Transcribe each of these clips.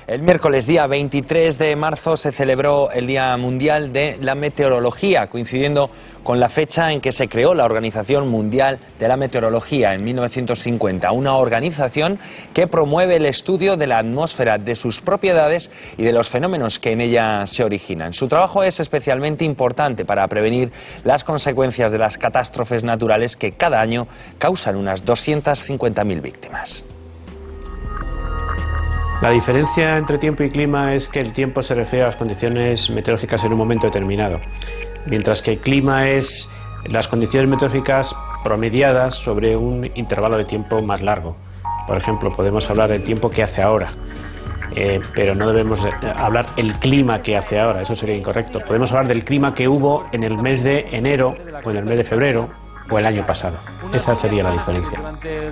El miércoles, día 23 de marzo, se celebró el Día Mundial de la Meteorología, coincidiendo con la fecha en que se creó la Organización Mundial de la Meteorología en 1950, una organización que promueve el estudio de la atmósfera, de sus propiedades y de los fenómenos que en ella se originan. Su trabajo es especialmente importante para prevenir las consecuencias de las catástrofes naturales que cada año causan unas 250.000 víctimas. La diferencia entre tiempo y clima es que el tiempo se refiere a las condiciones meteorológicas en un momento determinado, mientras que el clima es las condiciones meteorológicas promediadas sobre un intervalo de tiempo más largo. Por ejemplo, podemos hablar del tiempo que hace ahora, pero no debemos hablar el clima que hace ahora, eso sería incorrecto. Podemos hablar del clima que hubo en el mes de enero o en el mes de febrero o el año pasado. Esa sería la diferencia.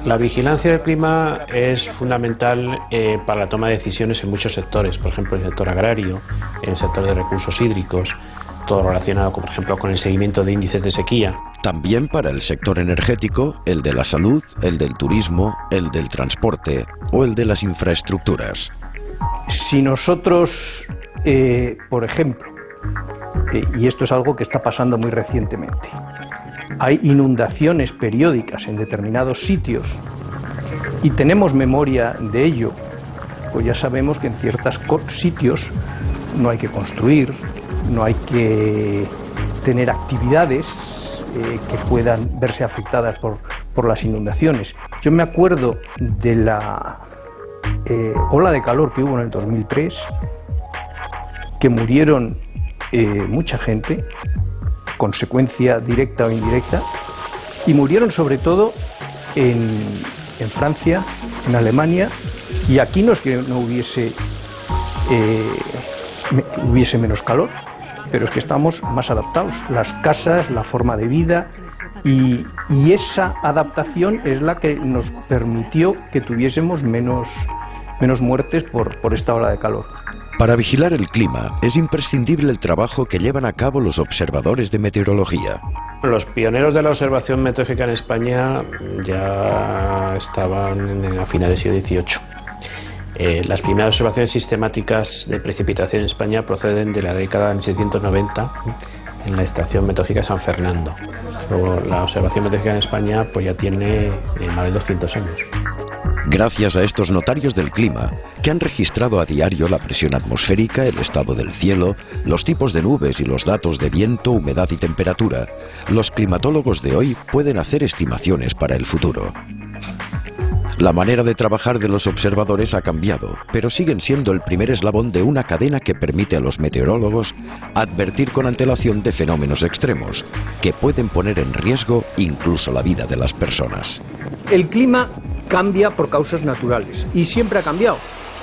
La vigilancia del clima es fundamental para la toma de decisiones en muchos sectores, por ejemplo, en el sector agrario, en el sector de recursos hídricos, todo relacionado, por ejemplo, con el seguimiento de índices de sequía. También para el sector energético, el de la salud, el del turismo, el del transporte o el de las infraestructuras. Si nosotros, por ejemplo, y esto es algo que está pasando muy recientemente, hay inundaciones periódicas en determinados sitios y tenemos memoria de ello, pues ya sabemos que en ciertos sitios no hay que construir, no hay que tener actividades que puedan verse afectadas por las inundaciones. Yo me acuerdo de la ola de calor que hubo en el 2003, que murieron mucha gente, consecuencia directa o indirecta, y murieron sobre todo en Francia, en Alemania, y aquí no es que no hubiese menos calor, pero es que estamos más adaptados, las casas, la forma de vida, y esa adaptación es la que nos permitió que tuviésemos menos muertes por esta ola de calor. Para vigilar el clima es imprescindible el trabajo que llevan a cabo los observadores de meteorología. Los pioneros de la observación meteorológica en España ya estaban a finales del siglo XVIII. Las primeras observaciones sistemáticas de precipitación en España proceden de la década de 1790 en la estación meteorológica San Fernando. Luego, la observación meteorológica en España pues ya tiene más de 200 años. Gracias a estos notarios del clima, que han registrado a diario la presión atmosférica, el estado del cielo, los tipos de nubes y los datos de viento, humedad y temperatura, los climatólogos de hoy pueden hacer estimaciones para el futuro. La manera de trabajar de los observadores ha cambiado, pero siguen siendo el primer eslabón de una cadena que permite a los meteorólogos advertir con antelación de fenómenos extremos, que pueden poner en riesgo incluso la vida de las personas. El clima cambia por causas naturales y siempre ha cambiado.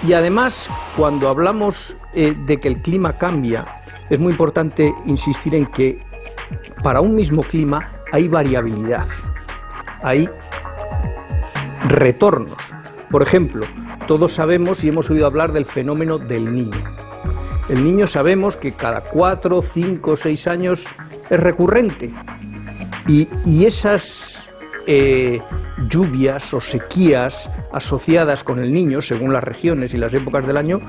Y además, cuando hablamos de que el clima cambia, es muy importante insistir en que para un mismo clima hay variabilidad, hay retornos. Por ejemplo, todos sabemos y hemos oído hablar del fenómeno del Niño. El Niño sabemos que cada 4, 5, 6 años es recurrente y esas lluvias o sequías asociadas con el Niño, según las regiones y las épocas del año,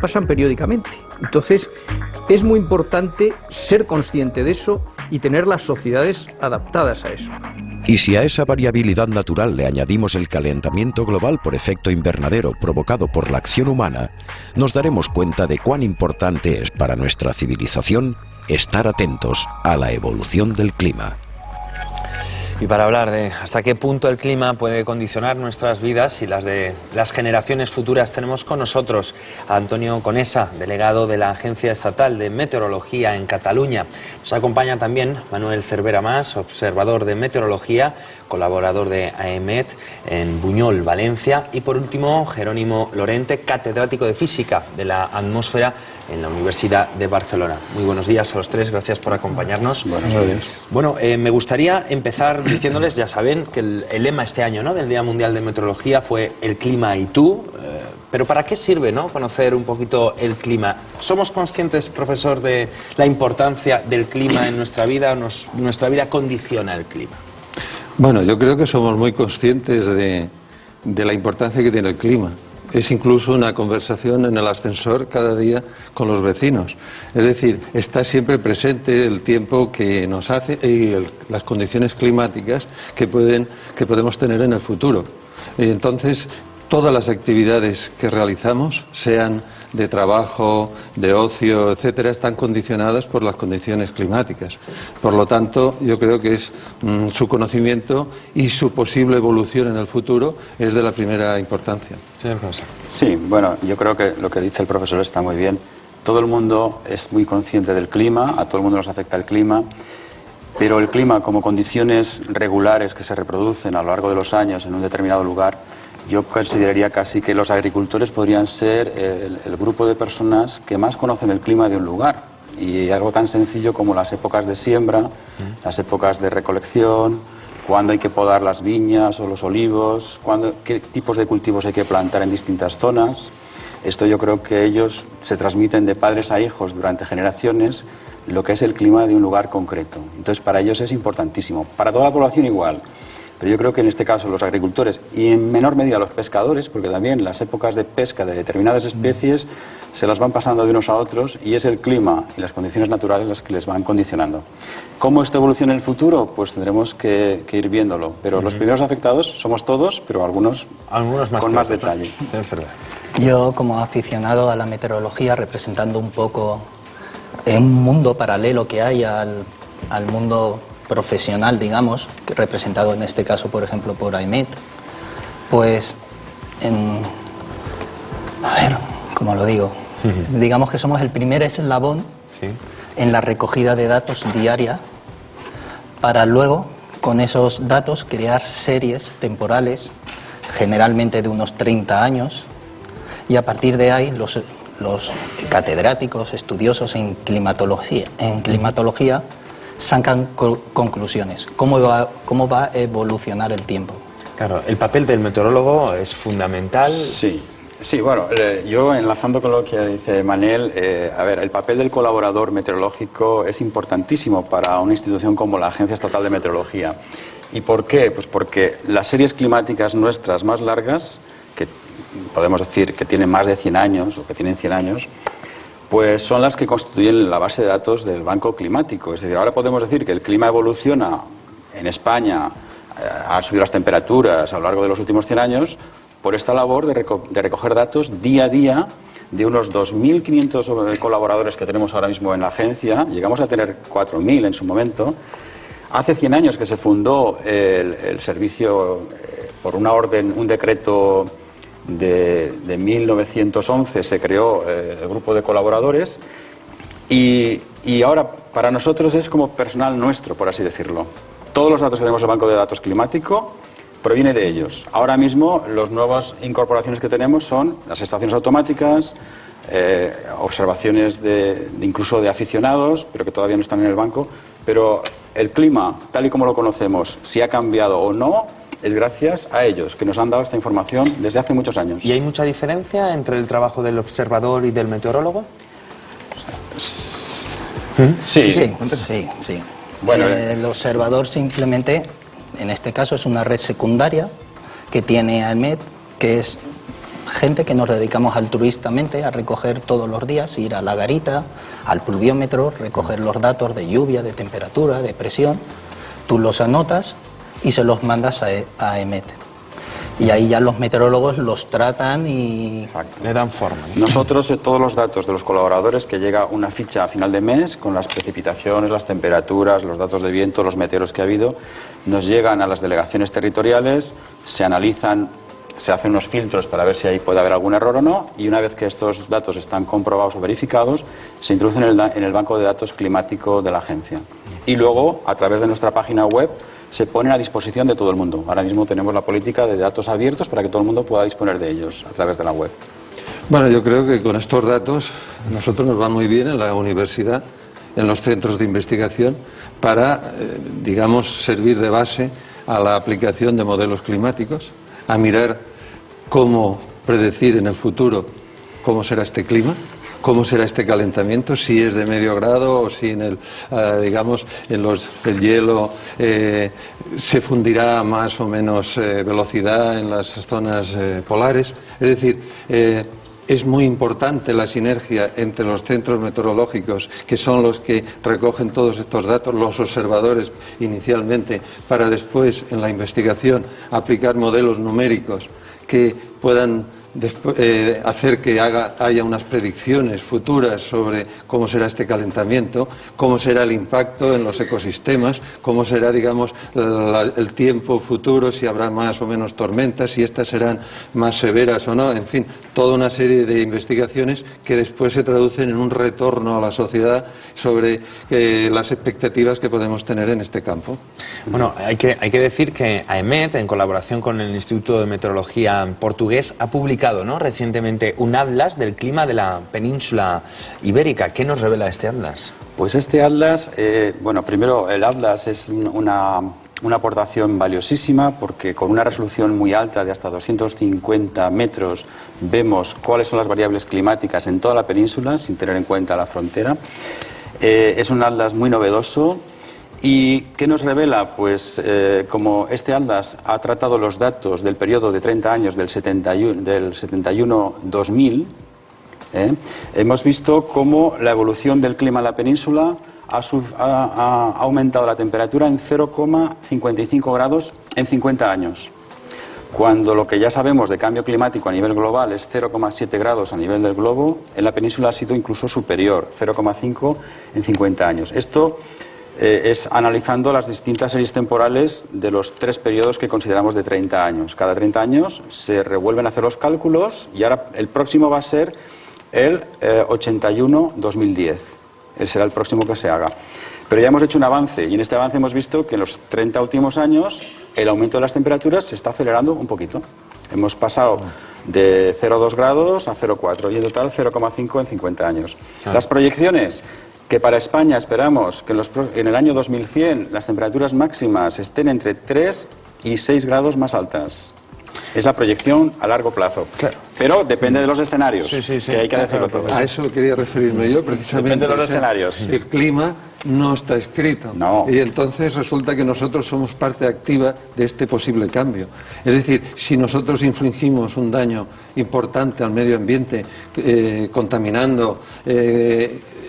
pasan periódicamente. Entonces, es muy importante ser consciente de eso y tener las sociedades adaptadas a eso. Y si a esa variabilidad natural le añadimos el calentamiento global por efecto invernadero provocado por la acción humana, nos daremos cuenta de cuán importante es para nuestra civilización estar atentos a la evolución del clima. Y para hablar de hasta qué punto el clima puede condicionar nuestras vidas y las de las generaciones futuras, tenemos con nosotros a Antonio Conesa, delegado de la Agencia Estatal de Meteorología en Cataluña. Nos acompaña también Manuel Cervera Mas, observador de meteorología, colaborador de AEMET en Buñol, Valencia. Y por último, Jerónimo Lorente, catedrático de Física de la Atmósfera en la Universidad de Barcelona. Muy buenos días a los tres, gracias por acompañarnos. Buenos días. Bueno, me gustaría empezar diciéndoles, ya saben, que el lema este año, ¿no?, del Día Mundial de Meteorología fue el clima y tú. Pero ¿para qué sirve, no?, conocer un poquito el clima? ¿Somos conscientes, profesor, de la importancia del clima en nuestra vida? ¿Nuestra vida condiciona el clima? Bueno, yo creo que somos muy conscientes de la importancia que tiene el clima. es incluso una conversación en el ascensor cada día con los vecinos. Es decir, está siempre presente el tiempo que nos hace y las condiciones climáticas que podemos tener en el futuro. Y entonces, todas las actividades que realizamos, sean de trabajo, de ocio, etcétera, están condicionadas por las condiciones climáticas. Por lo tanto, yo creo que su conocimiento y su posible evolución en el futuro es de la primera importancia. Señor Conesa. Sí, bueno, yo creo que lo que dice el profesor está muy bien. Todo el mundo es muy consciente del clima, a todo el mundo nos afecta el clima, pero el clima como condiciones regulares que se reproducen a lo largo de los años en un determinado lugar, yo consideraría casi que los agricultores podrían ser el grupo de personas que más conocen el clima de un lugar. Y algo tan sencillo como las épocas de siembra, las épocas de recolección, cuándo hay que podar las viñas o los olivos, qué tipos de cultivos hay que plantar en distintas zonas. Esto yo creo que ellos se transmiten de padres a hijos durante generaciones lo que es el clima de un lugar concreto. Entonces para ellos es importantísimo. Para toda la población igual. Pero yo creo que en este caso los agricultores y en menor medida los pescadores, porque también las épocas de pesca de determinadas especies se las van pasando de unos a otros y es el clima y las condiciones naturales las que les van condicionando. ¿Cómo esto evoluciona en el futuro? Pues tendremos que ir viéndolo. Pero los primeros afectados somos todos, pero algunos más con más detalle. Yo, como aficionado a la meteorología, representando un poco un mundo paralelo que hay al mundo profesional, digamos, representado en este caso, por ejemplo, por AEMET, pues, a ver, ¿cómo lo digo? Digamos que somos el primer eslabón en la recogida de datos diaria para luego, con esos datos, crear series temporales, generalmente de unos 30 años, y a partir de ahí los catedráticos, estudiosos en climatología sacan conclusiones. ¿Cómo va a evolucionar el tiempo? Claro, el papel del meteorólogo es fundamental. Sí, bueno, yo enlazando con lo que dice Manel, a ver, el papel del colaborador meteorológico es importantísimo para una institución como la Agencia Estatal de Meteorología. ¿Y por qué? Pues porque las series climáticas nuestras más largas, que podemos decir que tienen más de 100 años o que tienen 100 años, pues son las que constituyen la base de datos del Banco Climático. Es decir, ahora podemos decir que el clima evoluciona en España, ha subido las temperaturas a lo largo de los últimos 100 años, por esta labor de recoger datos día a día de unos 2.500 colaboradores que tenemos ahora mismo en la agencia. Llegamos a tener 4.000 en su momento. Hace 100 años que se fundó el servicio por una orden, un decreto de 1911 se creó el grupo de colaboradores y ahora para nosotros es como personal nuestro, por así decirlo. Todos los datos que tenemos en el Banco de Datos Climático proviene de ellos. Ahora mismo las nuevas incorporaciones que tenemos son las estaciones automáticas, observaciones incluso de aficionados, pero que todavía no están en el banco. Pero el clima, tal y como lo conocemos, si ha cambiado o no, es gracias a ellos, que nos han dado esta información desde hace muchos años. ¿Y hay mucha diferencia entre el trabajo del observador y del meteorólogo? Sí. Bueno, el observador simplemente, en este caso, es una red secundaria que tiene AEMET, que es gente que nos dedicamos altruistamente a recoger todos los días, ir a la garita, al pluviómetro, recoger los datos de lluvia, de temperatura, de presión. Tú los anotas y se los mandas a AEMET. Y ahí ya los meteorólogos los tratan y le dan forma. Nosotros, todos los datos de los colaboradores, que llega una ficha a final de mes con las precipitaciones, las temperaturas, los datos de viento, los meteoros que ha habido, nos llegan a las delegaciones territoriales, se analizan, se hacen unos filtros para ver si ahí puede haber algún error o no, y una vez que estos datos están comprobados o verificados, se introducen en el banco de datos climático de la agencia. Y luego, a través de nuestra página web, se ponen a disposición de todo el mundo. Ahora mismo tenemos la política de datos abiertos para que todo el mundo pueda disponer de ellos a través de la web. Bueno, yo creo que con estos datos a nosotros nos van muy bien en la universidad, en los centros de investigación, para, digamos, servir de base a la aplicación de modelos climáticos, a mirar cómo predecir en el futuro cómo será este clima cómo será este calentamiento, si es de medio grado o si en el hielo se fundirá a más o menos velocidad en las zonas polares. Es decir, es muy importante la sinergia entre los centros meteorológicos, que son los que recogen todos estos datos, los observadores inicialmente, para después en la investigación aplicar modelos numéricos que puedan hacer que haya unas predicciones futuras sobre cómo será este calentamiento, cómo será el impacto en los ecosistemas, cómo será, digamos, el tiempo futuro, si habrá más o menos tormentas, si estas serán más severas o no, en fin, toda una serie de investigaciones que después se traducen en un retorno a la sociedad sobre las expectativas que podemos tener en este campo. Bueno, hay que decir que AEMET, en colaboración con el Instituto de Meteorología portugués, ha publicado recientemente un atlas del clima de la península ibérica. ¿Qué nos revela este atlas? Pues este atlas, primero el atlas es una aportación valiosísima porque con una resolución muy alta de hasta 250 metros vemos cuáles son las variables climáticas en toda la península sin tener en cuenta la frontera. Es un atlas muy novedoso. ¿Y qué nos revela? Pues como este atlas ha tratado los datos del periodo de 30 años del 71-2000, hemos visto cómo la evolución del clima en la península ha aumentado la temperatura en 0,55 grados en 50 años. Cuando lo que ya sabemos de cambio climático a nivel global es 0,7 grados a nivel del globo, en la península ha sido incluso superior, 0,5 en 50 años. Esto es analizando las distintas series temporales de los 3 periodos que consideramos de 30 años. Cada 30 años se revuelven a hacer los cálculos y ahora el próximo va a ser el 81-2010. Él será el próximo que se haga. Pero ya hemos hecho un avance y en este avance hemos visto que en los 30 últimos años el aumento de las temperaturas se está acelerando un poquito. Hemos pasado de 0,2 grados a 0,4 y en total 0,5 en 50 años. Las proyecciones, que para España esperamos que en el año 2100 las temperaturas máximas estén entre 3 y 6 grados más altas. Es la proyección a largo plazo. Claro. Pero depende de los escenarios, que hay que decirlo todo. A eso quería referirme yo, precisamente. Depende de los escenarios. El clima no está escrito. No. Y entonces resulta que nosotros somos parte activa de este posible cambio. Es decir, si nosotros infligimos un daño importante al medio ambiente, contaminando,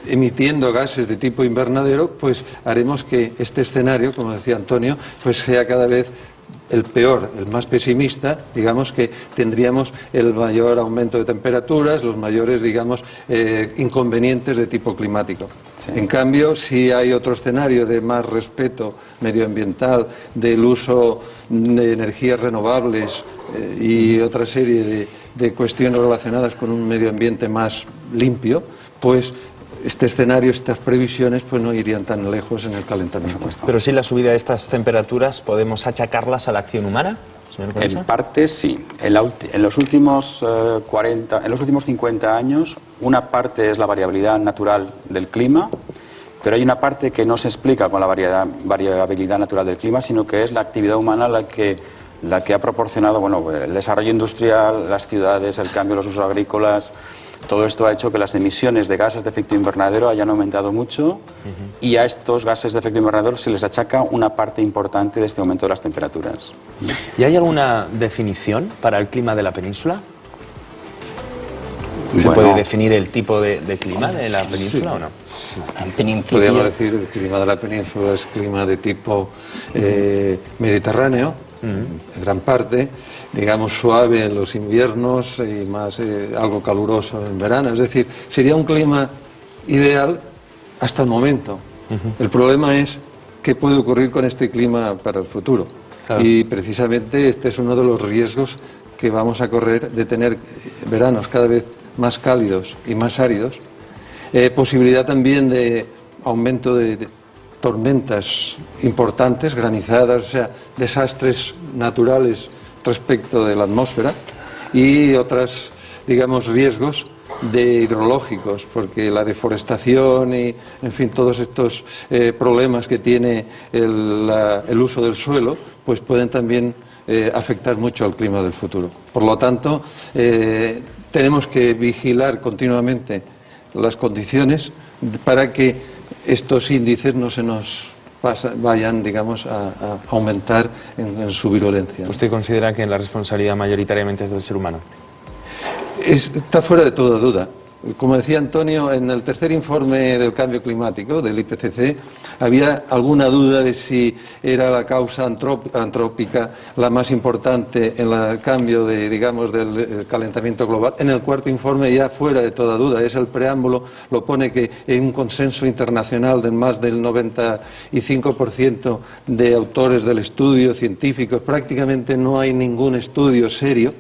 emitiendo gases de tipo invernadero, pues haremos que este escenario, como decía Antonio, pues sea cada vez el peor, el más pesimista. Digamos que tendríamos el mayor aumento de temperaturas, los mayores, digamos, inconvenientes de tipo climático. Sí. En cambio, si hay otro escenario de más respeto medioambiental, del uso de energías renovables y otra serie de cuestiones relacionadas con un medio ambiente más limpio, pues este escenario, estas previsiones, pues no irían tan lejos en el calentamiento. Pero sí, la subida de estas temperaturas, ¿podemos achacarlas a la acción humana, señor Conesa? En parte sí. En los últimos 50 años, una parte es la variabilidad natural del clima, pero hay una parte que no se explica con la variabilidad natural del clima, sino que es la actividad humana la que ha proporcionado, el desarrollo industrial, las ciudades, el cambio de los usos agrícolas. Todo esto ha hecho que las emisiones de gases de efecto invernadero hayan aumentado mucho y a estos gases de efecto invernadero se les achaca una parte importante de este aumento de las temperaturas. ¿Y hay alguna definición para el clima de la península? ¿Se puede definir el tipo de clima de la península o no? Sí. Podríamos decir el clima de la península es clima de tipo mediterráneo, en gran parte, digamos suave en los inviernos y más algo caluroso en verano. Es decir, sería un clima ideal hasta el momento. El problema es qué puede ocurrir con este clima para el futuro. Claro. Y precisamente este es uno de los riesgos que vamos a correr de tener veranos cada vez más cálidos y más áridos. Posibilidad también de aumento de tormentas importantes, granizadas, o sea, desastres naturales respecto de la atmósfera y otras, digamos, riesgos hidrológicos, porque la deforestación y, en fin, todos estos problemas que tiene el uso del suelo, pues pueden también afectar mucho al clima del futuro. Por lo tanto, tenemos que vigilar continuamente las condiciones para que estos índices no se nos vayan, digamos, a aumentar en su virulencia. ¿Usted considera que la responsabilidad mayoritariamente es del ser humano? Está fuera de toda duda. Como decía Antonio, en el tercer informe del cambio climático, del IPCC, había alguna duda de si era la causa antrópica la más importante en el cambio del calentamiento global. En el cuarto informe, ya fuera de toda duda, es el preámbulo, lo pone que en un consenso internacional de más del 95% de autores del estudio, científicos, prácticamente no hay ningún estudio serio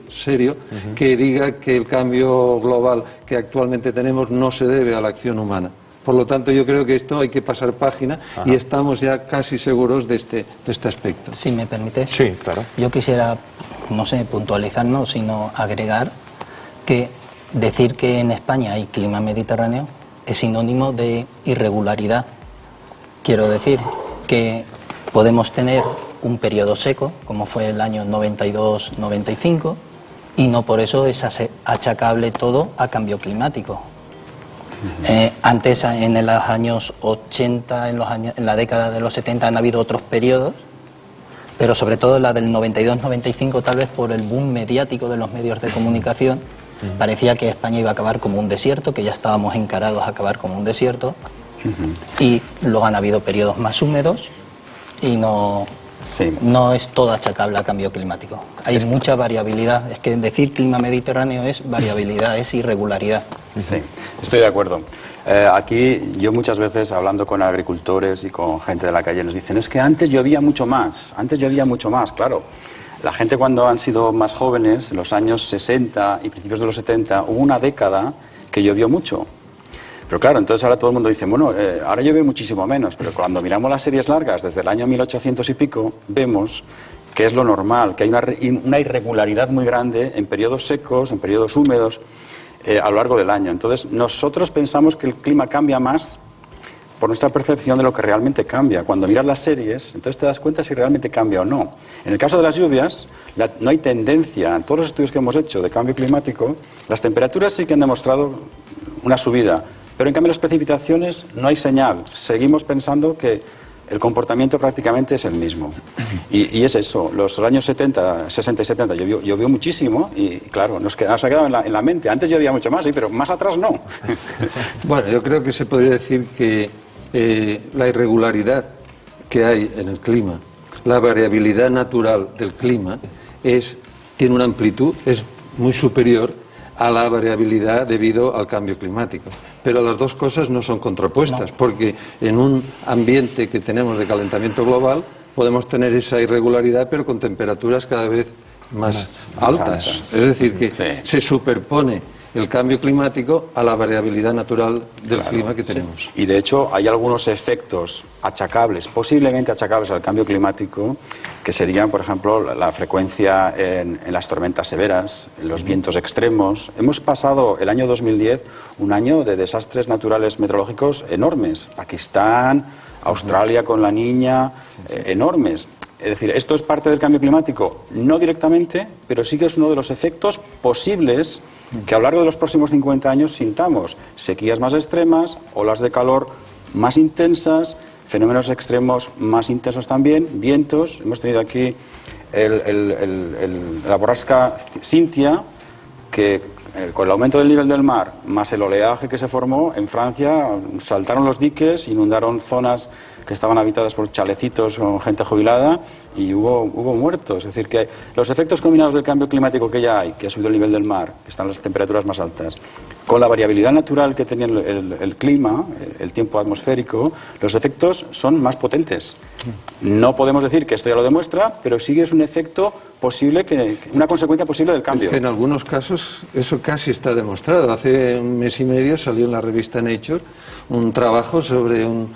que diga que el cambio global que actualmente tenemos no se debe a la acción humana. Por lo tanto, yo creo que esto hay que pasar página. Ajá. Y estamos ya casi seguros de este aspecto. Si me permite. Sí, claro. Yo quisiera, no sé, puntualizar, no, sino agregar que decir que en España hay clima mediterráneo es sinónimo de irregularidad. Quiero decir que podemos tener un periodo seco, como fue el año 92-95, y no por eso es achacable todo a cambio climático. Antes, en los años 80, en la década de los 70, han habido otros periodos, pero sobre todo la del 92-95, tal vez por el boom mediático de los medios de comunicación, parecía que España iba a acabar como un desierto, que ya estábamos encarados a acabar como un desierto, y luego han habido periodos más húmedos y no es todo achacable a cambio climático. Hay mucha variabilidad. Es que decir clima mediterráneo es variabilidad, es irregularidad. Sí, estoy de acuerdo. Aquí yo muchas veces, hablando con agricultores y con gente de la calle, nos dicen, es que antes llovía mucho más, claro. La gente, cuando han sido más jóvenes, en los años 60 y principios de los 70, hubo una década que llovió mucho. Pero claro, entonces ahora todo el mundo dice, bueno, ahora llueve muchísimo menos, pero cuando miramos las series largas desde el año 1800 y pico, vemos que es lo normal, que hay una irregularidad muy grande en periodos secos, en periodos húmedos, a lo largo del año. Entonces, nosotros pensamos que el clima cambia más por nuestra percepción de lo que realmente cambia. Cuando miras las series, entonces te das cuenta si realmente cambia o no. En el caso de las lluvias, no hay tendencia. En todos los estudios que hemos hecho de cambio climático, las temperaturas sí que han demostrado una subida, pero en cambio las precipitaciones no hay señal. Seguimos pensando que el comportamiento prácticamente es el mismo. Y es eso, los años 60 y 70 llovió muchísimo y claro, nos ha quedado en la mente. Antes llovía mucho más, sí, pero más atrás no. Bueno, yo creo que se podría decir que la irregularidad que hay en el clima, la variabilidad natural del clima, tiene una amplitud, es muy superior a la variabilidad debido al cambio climático. Pero las dos cosas no son contrapuestas, porque en un ambiente que tenemos de calentamiento global podemos tener esa irregularidad, pero con temperaturas cada vez más altas. Es decir, que se superpone el cambio climático a la variabilidad natural del clima que tenemos. Y de hecho hay algunos efectos achacables, posiblemente achacables al cambio climático, que serían, por ejemplo, la frecuencia en las tormentas severas, en los vientos extremos. Hemos pasado el año 2010 un año de desastres naturales meteorológicos enormes. Pakistán, Australia con la Niña, enormes. Es decir, esto es parte del cambio climático, no directamente, pero sí que es uno de los efectos posibles que a lo largo de los próximos 50 años sintamos. Sequías más extremas, olas de calor más intensas, fenómenos extremos más intensos también, vientos. Hemos tenido aquí la borrasca Cintia, que con el aumento del nivel del mar, más el oleaje que se formó en Francia, saltaron los diques, inundaron zonas que estaban habitadas por chalecitos con gente jubilada y hubo muertos. Es decir, que los efectos combinados del cambio climático que ya hay, que ha subido el nivel del mar, que están las temperaturas más altas, con la variabilidad natural que tenía el clima, el tiempo atmosférico, los efectos son más potentes. No podemos decir que esto ya lo demuestra, pero sí que es un efecto posible, una consecuencia posible del cambio. Es que en algunos casos eso casi está demostrado. Hace un mes y medio salió en la revista Nature un trabajo sobre un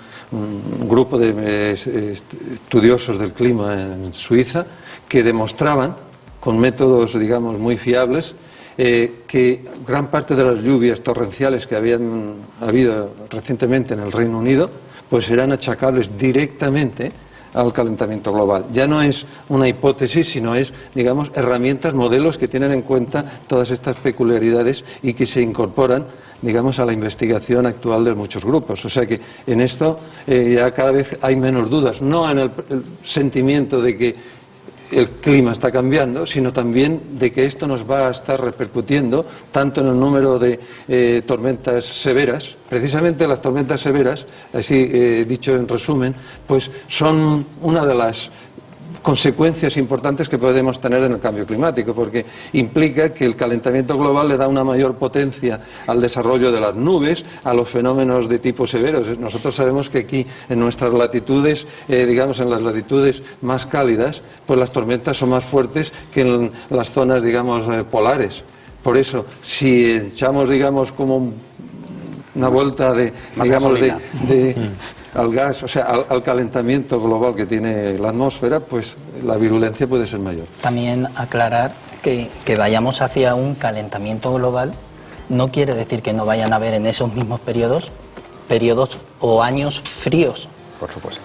grupo de estudiosos del clima en Suiza que demostraban con métodos, digamos, muy fiables que gran parte de las lluvias torrenciales que habían habido recientemente en el Reino Unido pues eran achacables directamente al calentamiento global. Ya no es una hipótesis, sino es, digamos, herramientas, modelos que tienen en cuenta todas estas peculiaridades y que se incorporan, digamos, a la investigación actual de muchos grupos. O sea que en esto ya cada vez hay menos dudas, no en el sentimiento de que el clima está cambiando, sino también de que esto nos va a estar repercutiendo tanto en el número de tormentas severas. Precisamente las tormentas severas, así dicho en resumen, pues son una de las consecuencias importantes que podemos tener en el cambio climático, porque implica que el calentamiento global le da una mayor potencia al desarrollo de las nubes, a los fenómenos de tipo severos. Nosotros sabemos que aquí, en nuestras latitudes, digamos en las latitudes más cálidas, pues las tormentas son más fuertes que en las zonas, digamos, polares. Por eso, si echamos, digamos, como una vuelta de, digamos, al gas, o sea, al calentamiento global que tiene la atmósfera, pues la virulencia puede ser mayor. También aclarar que vayamos hacia un calentamiento global no quiere decir que no vayan a haber en esos mismos periodos o años fríos. Por supuesto.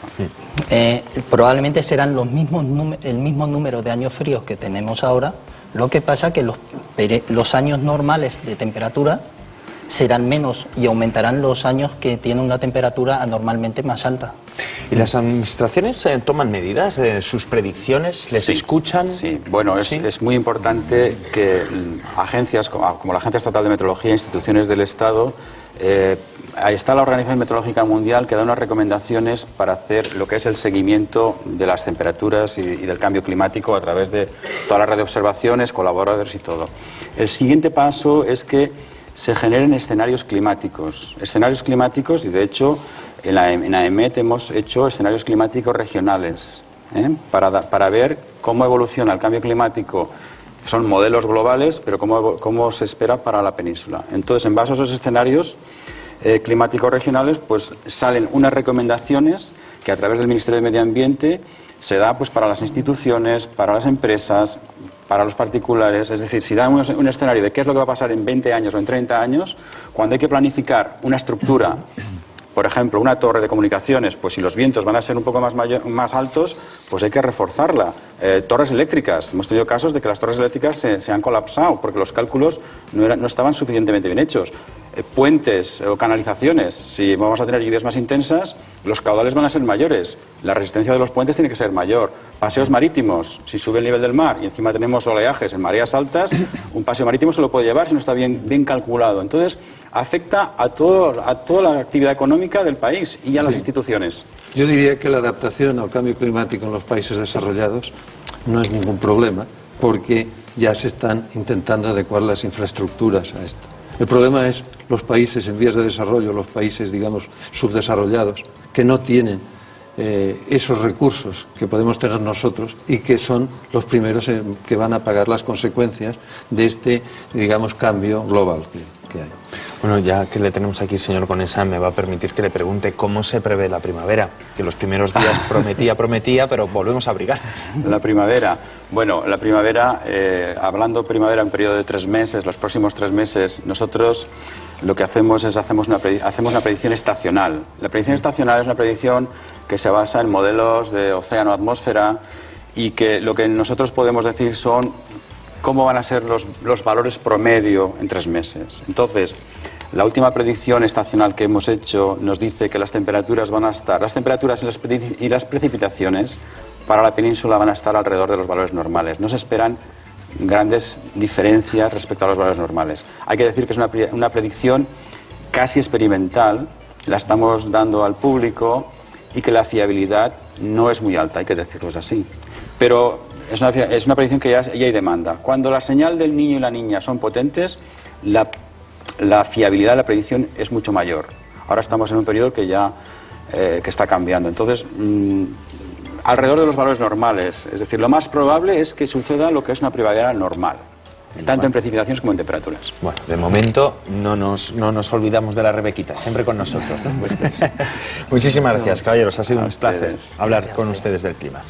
Probablemente serán el mismo número de años fríos que tenemos ahora, lo que pasa que los años normales de temperatura serán menos y aumentarán los años que tienen una temperatura anormalmente más alta. ¿Y las administraciones toman medidas de sus predicciones? ¿Les escuchan? Sí, bueno, es muy importante que agencias como la Agencia Estatal de Meteorología, instituciones del Estado, ahí está la Organización Meteorológica Mundial que da unas recomendaciones para hacer lo que es el seguimiento de las temperaturas y del cambio climático a través de toda la red de observaciones, colaboradores y todo. El siguiente paso es que se generen escenarios climáticos, y de hecho en la EMET hemos hecho escenarios climáticos regionales para ver cómo evoluciona el cambio climático. Son modelos globales, pero cómo se espera para la península. Entonces, en base a esos escenarios climáticos regionales, pues salen unas recomendaciones que a través del Ministerio de Medio Ambiente se da pues para las instituciones, para las empresas, para los particulares. Es decir, si dan un escenario de qué es lo que va a pasar en 20 años o en 30 años, cuando hay que planificar una estructura, por ejemplo, una torre de comunicaciones, pues si los vientos van a ser un poco más altos, pues hay que reforzarla. Torres eléctricas, hemos tenido casos de que las torres eléctricas se han colapsado porque los cálculos no estaban suficientemente bien hechos. Puentes o canalizaciones, si vamos a tener lluvias más intensas, los caudales van a ser mayores, la resistencia de los puentes tiene que ser mayor. Paseos marítimos, si sube el nivel del mar y encima tenemos oleajes en mareas altas, un paseo marítimo se lo puede llevar si no está bien calculado. Entonces, afecta a toda la actividad económica del país y a las instituciones. Yo diría que la adaptación al cambio climático en los países desarrollados no es ningún problema, porque ya se están intentando adecuar las infraestructuras a esto. El problema es los países en vías de desarrollo, los países, digamos, subdesarrollados, que no tienen esos recursos que podemos tener nosotros y que son los primeros que van a pagar las consecuencias de este, digamos, cambio global que hay. Bueno, ya que le tenemos aquí, señor Conesa, me va a permitir que le pregunte cómo se prevé la primavera, que los primeros días prometía, pero volvemos a abrigarnos. La primavera. Bueno, la primavera, hablando primavera en periodo de 3 meses, los próximos 3 meses, nosotros lo que hacemos es hacemos una predicción estacional. La predicción estacional es una predicción que se basa en modelos de océano-atmósfera y que lo que nosotros podemos decir son cómo van a ser los valores promedio en 3 meses. Entonces, la última predicción estacional que hemos hecho nos dice que las temperaturas y las precipitaciones para la península van a estar alrededor de los valores normales. No se esperan grandes diferencias respecto a los valores normales. Hay que decir que es una predicción casi experimental, la estamos dando al público y que la fiabilidad no es muy alta, hay que decirlo así. Pero es una predicción que ya hay demanda. Cuando la señal del niño y la niña son potentes, la fiabilidad de la predicción es mucho mayor. Ahora estamos en un periodo que ya que está cambiando. Entonces, alrededor de los valores normales. Es decir, lo más probable es que suceda lo que es una primavera normal, tanto en precipitaciones como en temperaturas. Bueno, de momento no nos olvidamos de la Rebequita, siempre con nosotros, ¿no? Muchísimas gracias, caballeros. Ha sido un placer hablar con ustedes del clima.